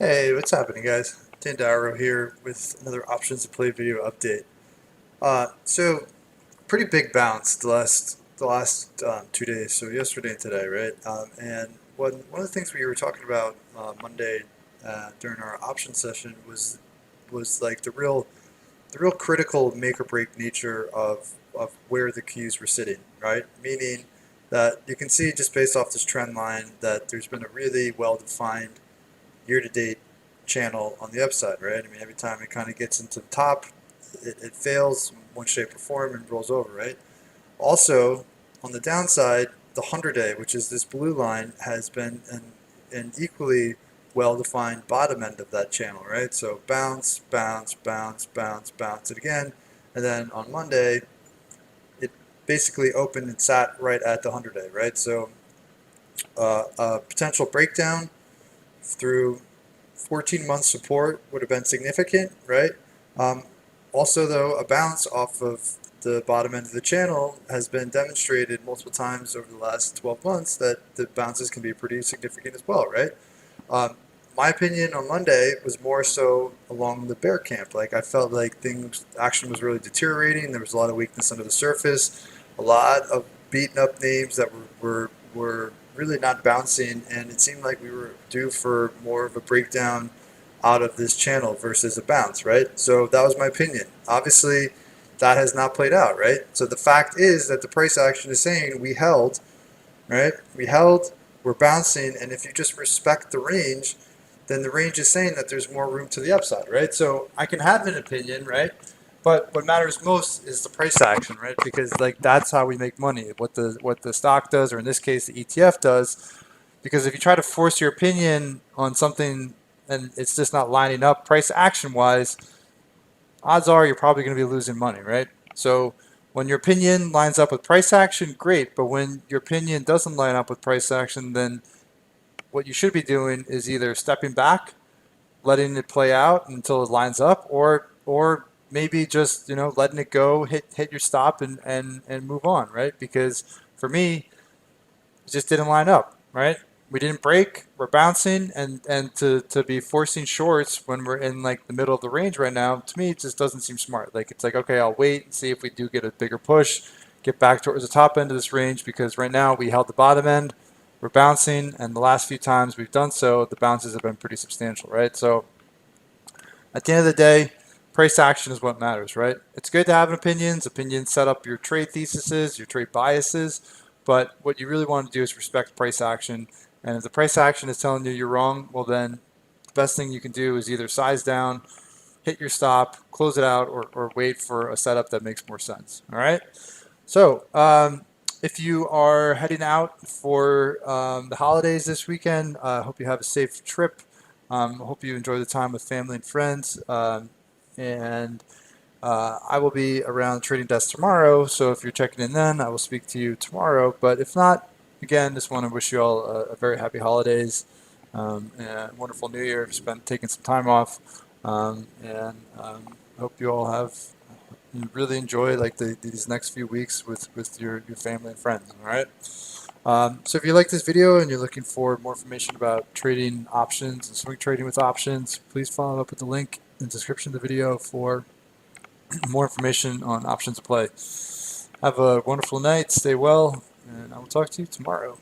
Hey, what's happening, guys? Dan Darrow here with another Options to Play video update. So pretty big bounce the last 2 days. So yesterday and today, right? And one of the things we were talking about Monday during our option session was like the real critical make or break nature of where the keys were sitting, right? Meaning that you can see just based off this trend line that there's been a really well defined year-to-date channel on the upside, right? I mean, every time it kind of gets into the top, it fails in one shape or form and rolls over, right? Also, on the downside, the 100-day, which is this blue line, has been an equally well-defined bottom end of that channel, right? So bounce, bounce, bounce, bounce, bounce it again, and then on Monday, it basically opened and sat right at the 100-day, right? So a potential breakdown through 14 month support would have been significant, right? Um, Also, though, a bounce off of the bottom end of the channel has been demonstrated multiple times over the last 12 months that the bounces can be pretty significant as well, right? My opinion on Monday was more so along the bear camp. Like I felt like action was really deteriorating. There was a lot of weakness under the surface, a lot of beaten up names that were really not bouncing, and it seemed like we were due for more of a breakdown out of this channel versus a bounce, right? So that was my opinion. Obviously, that has not played out, right? So the fact is that the price action is saying we held, right? We held, we're bouncing, and if you just respect the range, then the range is saying that there's more room to the upside, right? So I can have an opinion, right? But what matters most is the price action, right? Because like that's how we make money. What the stock does, or in this case the ETF does. Because if you try to force your opinion on something and it's just not lining up price action wise, odds are you're probably going to be losing money, right? So when your opinion lines up with price action, great. But when your opinion doesn't line up with price action, then what you should be doing is either stepping back, letting it play out until it lines up, or maybe just letting it go, hit your stop and move on, right? Because for me, it just didn't line up, right? We didn't break. We're bouncing, and to be forcing shorts when we're in like the middle of the range right now, to me, it just doesn't seem smart. Like it's like, okay, I'll wait and see if we do get a bigger push, get back towards the top end of this range because right now we held the bottom end, we're bouncing, and the last few times we've done so, the bounces have been pretty substantial, right? So at the end of the day, price action is what matters, right? It's good to have opinions. Opinions set up your trade theses, your trade biases, but what you really want to do is respect price action. And if the price action is telling you you're wrong, well then the best thing you can do is either size down, hit your stop, close it out, or wait for a setup that makes more sense. All right. So if you are heading out for the holidays this weekend, I hope you have a safe trip. I hope you enjoy the time with family and friends. And I will be around the trading desk tomorrow. So if you're checking in then, I will speak to you tomorrow. But if not, again, just want to wish you all a very happy holidays and a wonderful New Year. Taking some time off, and hope you all have you really enjoy like these next few weeks with your family and friends. All right. So if you like this video and you're looking for more information about trading options and swing trading with options, please follow up with the link in the description of the video for more information on options to play. Have a wonderful night, stay well, and I will talk to you tomorrow.